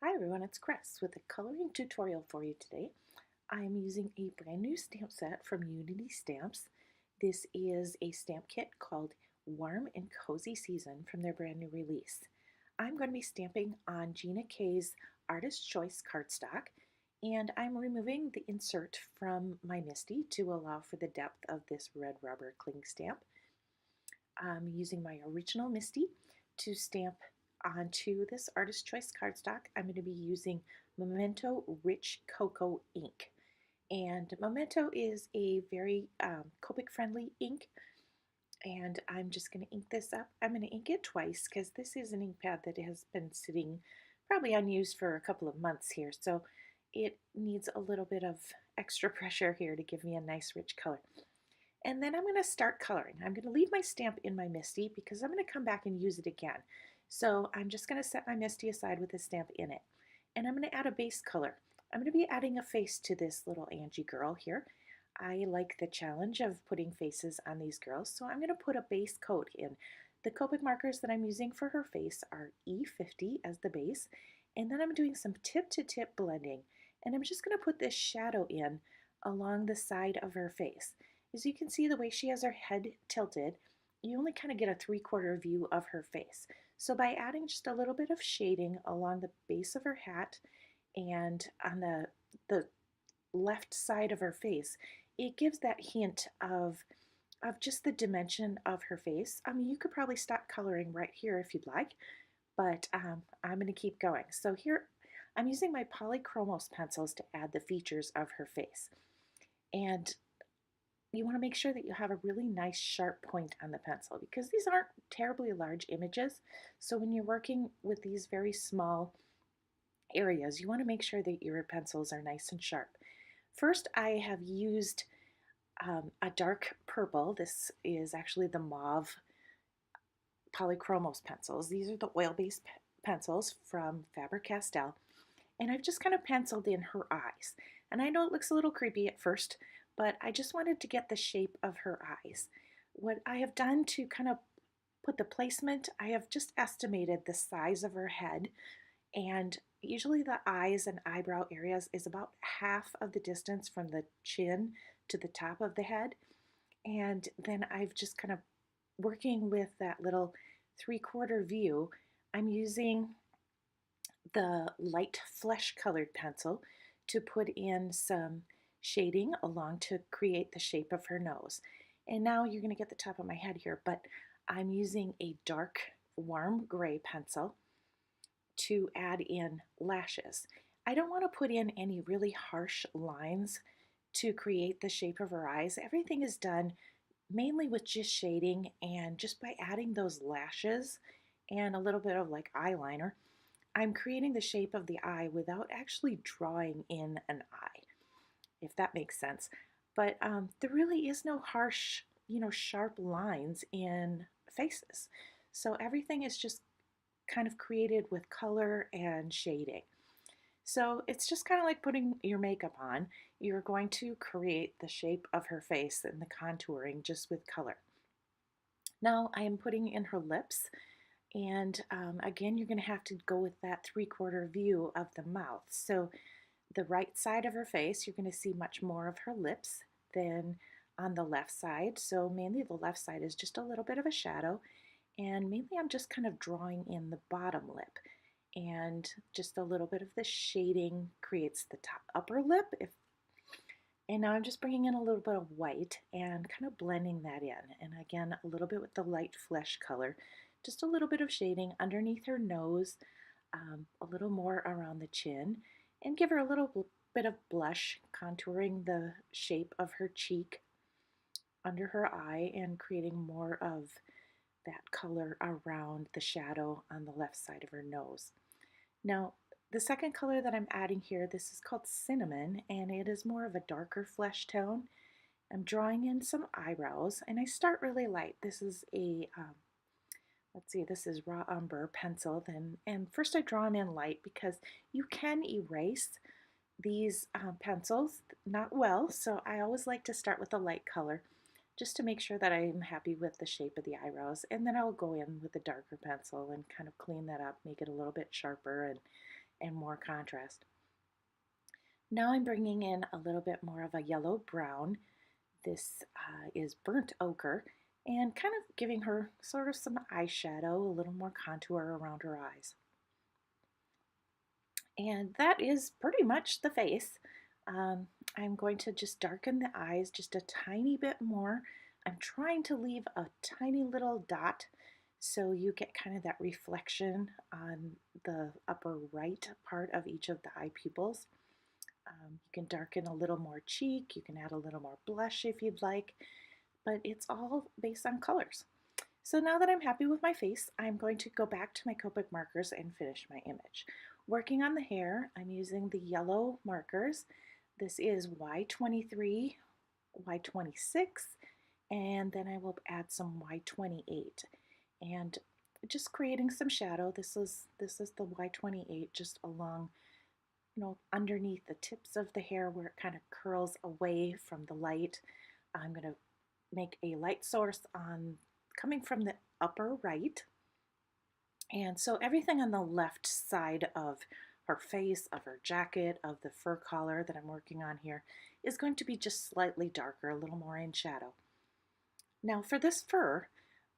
Hi everyone, it's Chris with a coloring tutorial for you today. I'm using a brand new stamp set from Unity Stamps. This is a stamp kit called Warm and Cozy Season from their brand new release. I'm going to be stamping on Gina K's Artist Choice cardstock, and I'm removing the insert from my MISTI to allow for the depth of this red rubber cling stamp. I'm using my original MISTI to stamp onto this Artist Choice cardstock. I'm going to be using Memento Rich Cocoa ink. And Memento is a very Copic friendly ink, and I'm just going to ink this up. I'm going to ink it twice because this is an ink pad that has been sitting probably unused for a couple of months here, so it needs a little bit of extra pressure here to give me a nice rich color. And then I'm going to start coloring. I'm going to leave my stamp in my MISTI because I'm going to come back and use it again. So I'm just going to set my MISTI aside with the stamp in it. And I'm going to add a base color. I'm going to be adding a face to this little Angie girl here. I like the challenge of putting faces on these girls, so I'm going to put a base coat in. The Copic markers that I'm using for her face are E50 as the base, and then I'm doing some tip-to-tip blending. And I'm just going to put this shadow in along the side of her face. As you can see, the way she has her head tilted, you only kind of get a 3/4 view of her face. So by adding just a little bit of shading along the base of her hat and on the left side of her face, it gives that hint of just the dimension of her face. I mean, you could probably stop coloring right here if you'd like, but I'm going to keep going. So here, I'm using my Polychromos pencils to add the features of her face. And you want to make sure that you have a really nice sharp point on the pencil because these aren't terribly large images. So when you're working with these very small areas, you want to make sure that your pencils are nice and sharp. First, I have used a dark purple. This is actually the mauve Polychromos pencils. These are the oil-based pencils from Faber-Castell. And I've just kind of penciled in her eyes. And I know it looks a little creepy at first, but I just wanted to get the shape of her eyes. What I have done to kind of put the placement, I have just estimated the size of her head, and usually the eyes and eyebrow areas is about half of the distance from the chin to the top of the head. And then I've just kind of working with that little 3/4 view, I'm using the light flesh colored pencil to put in some shading along to create the shape of her nose. And now you're going to get the top of my head here, but I'm using a dark warm gray pencil to add in lashes. I don't want to put in any really harsh lines to create the shape of her eyes. Everything is done mainly with just shading, and just by adding those lashes and a little bit of like eyeliner, I'm creating the shape of the eye without actually drawing in an eye, if that makes sense. But there really is no harsh, sharp lines in faces. So everything is just kind of created with color and shading. So it's just kind of like putting your makeup on. You're going to create the shape of her face and the contouring just with color. Now I am putting in her lips, and again, you're going to have to go with that 3/4 view of the mouth. So the right side of her face, you're going to see much more of her lips than on the left side. So mainly the left side is just a little bit of a shadow, and mainly I'm just kind of drawing in the bottom lip, and just a little bit of the shading creates the top upper lip. And now I'm just bringing in a little bit of white and kind of blending that in. And again, a little bit with the light flesh color, just a little bit of shading underneath her nose, a little more around the chin, and give her a little bit of blush, contouring the shape of her cheek under her eye and creating more of that color around the shadow on the left side of her nose. Now, the second color that I'm adding here, this is called Cinnamon, and it is more of a darker flesh tone. I'm drawing in some eyebrows, and I start really light. This is a, let's see, this is raw umber pencil. And first I draw them in light because you can erase these pencils not well, so I always like to start with a light color just to make sure that I'm happy with the shape of the eyebrows, and then I'll go in with a darker pencil and kind of clean that up, make it a little bit sharper, and more contrast. Now I'm bringing in a little bit more of a yellow brown. This is burnt ochre, and kind of giving her sort of some eyeshadow, a little more contour around her eyes. And that is pretty much the face. I'm going to just darken the eyes just a tiny bit more. I'm trying to leave a tiny little dot so you get kind of that reflection on the upper right part of each of the eye pupils. You can darken a little more cheek, you can add a little more blush if you'd like, but it's all based on colors. So now that I'm happy with my face, I'm going to go back to my Copic markers and finish my image. Working on the hair, I'm using the yellow markers. This is Y23, Y26, and then I will add some Y28. And just creating some shadow. This is the Y28 just along, underneath the tips of the hair where it kind of curls away from the light. I'm going to make a light source coming from the upper right. And so everything on the left side of her face, of her jacket, of the fur collar that I'm working on here is going to be just slightly darker, a little more in shadow. Now for this fur,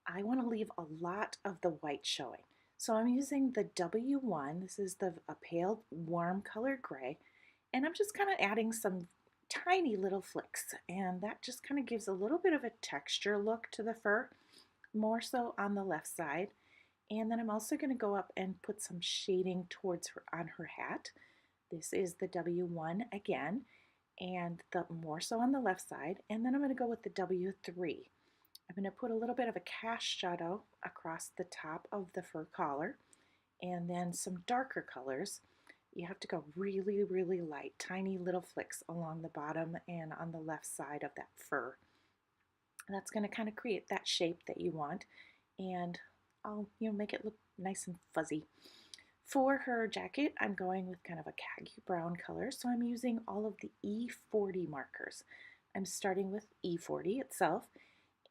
I want to leave a lot of the white showing. So I'm using the W1, this is a pale warm colored gray, and I'm just kind of adding some tiny little flicks, and that just kind of gives a little bit of a texture look to the fur, more so on the left side. And then I'm also going to go up and put some shading towards her on her hat. This is the W1 again, and the more so on the left side. And then I'm going to go with the W3. I'm going to put a little bit of a cast shadow across the top of the fur collar, and then some darker colors. You have to go really, really light, tiny little flicks along the bottom and on the left side of that fur. That's going to kind of create that shape that you want, and I'll make it look nice and fuzzy. For her jacket, I'm going with kind of a khaki brown color, so I'm using all of the E40 markers. I'm starting with E40 itself,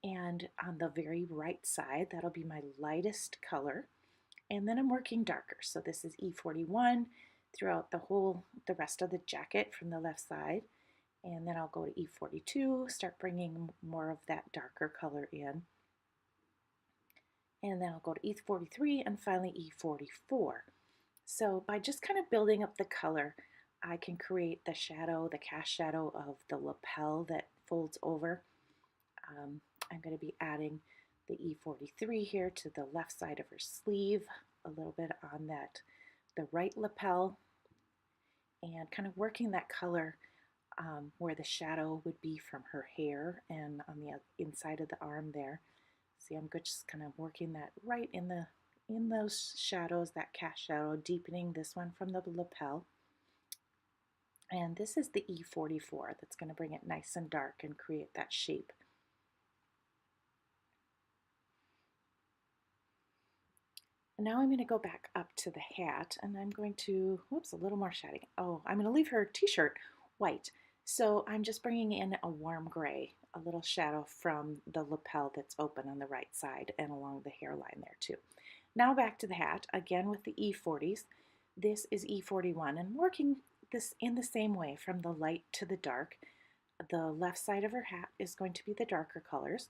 and on the very right side, that'll be my lightest color, and then I'm working darker. So this is E41 throughout the rest of the jacket from the left side, and then I'll go to E42, start bringing more of that darker color in, and then I'll go to E43 and finally E44. So by just kind of building up the color, I can create the shadow, the cast shadow of the lapel that folds over. I'm going to be adding the E43 here to the left side of her sleeve, a little bit on the right lapel, and kind of working that color where the shadow would be from her hair and on the inside of the arm there. See, I'm just kind of working that right in those shadows, that cast shadow, deepening this one from the lapel. And this is the E44 that's going to bring it nice and dark and create that shape. And now I'm going to go back up to the hat, and I'm going to, whoops, a little more shading. Oh, I'm going to leave her t-shirt white. So I'm just bringing in a warm gray, a little shadow from the lapel that's open on the right side and along the hairline there too. Now back to the hat, again with the E40s. This is E41, and working this in the same way from the light to the dark. The left side of her hat is going to be the darker colors.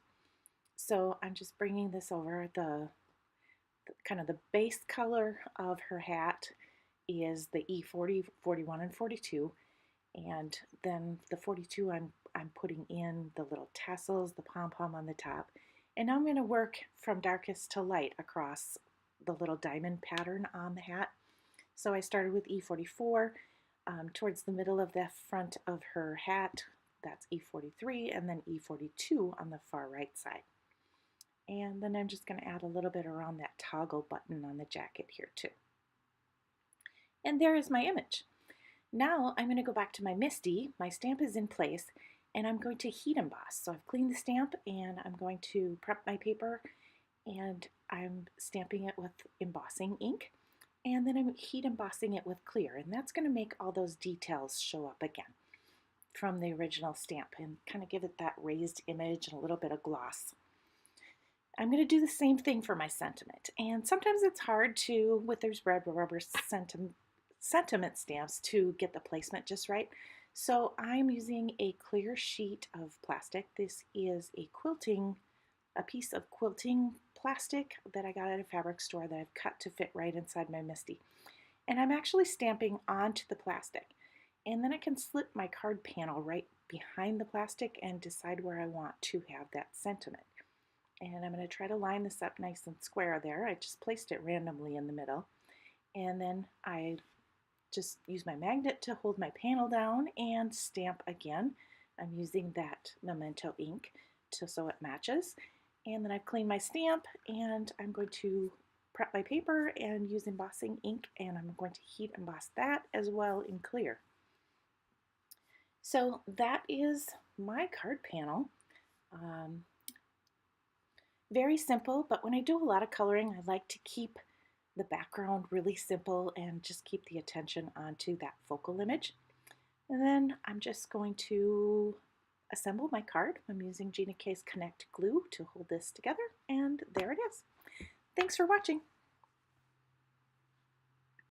So I'm just bringing this over kind of the base color of her hat is the E40, 41, and 42. And then the 42, I'm putting in the little tassels, the pom-pom on the top. And now I'm going to work from darkest to light across the little diamond pattern on the hat. So I started with E44 towards the middle of the front of her hat. That's E43, and then E42 on the far right side. And then I'm just going to add a little bit around that toggle button on the jacket here too. And there is my image. Now I'm going to go back to my MISTI. My stamp is in place, and I'm going to heat emboss. So I've cleaned the stamp, and I'm going to prep my paper, and I'm stamping it with embossing ink, and then I'm heat embossing it with clear, and that's going to make all those details show up again from the original stamp and kind of give it that raised image and a little bit of gloss. I'm going to do the same thing for my sentiment, and sometimes it's hard to, with those red rubber sentiment stamps to get the placement just right. So I'm using a clear sheet of plastic. This is a piece of quilting plastic that I got at a fabric store that I've cut to fit right inside my MISTI. And I'm actually stamping onto the plastic. And then I can slip my card panel right behind the plastic and decide where I want to have that sentiment. And I'm going to try to line this up nice and square there. I just placed it randomly in the middle. And then I just use my magnet to hold my panel down and stamp again. I'm using that Memento ink so it matches. And then I've cleaned my stamp and I'm going to prep my paper and use embossing ink, and I'm going to heat emboss that as well in clear. So that is my card panel. Very simple, but when I do a lot of coloring, I like to keep the background really simple and just keep the attention onto that focal image. And then I'm just going to assemble my card. I'm using Gina K's Connect glue to hold this together, and there it is. Thanks for watching.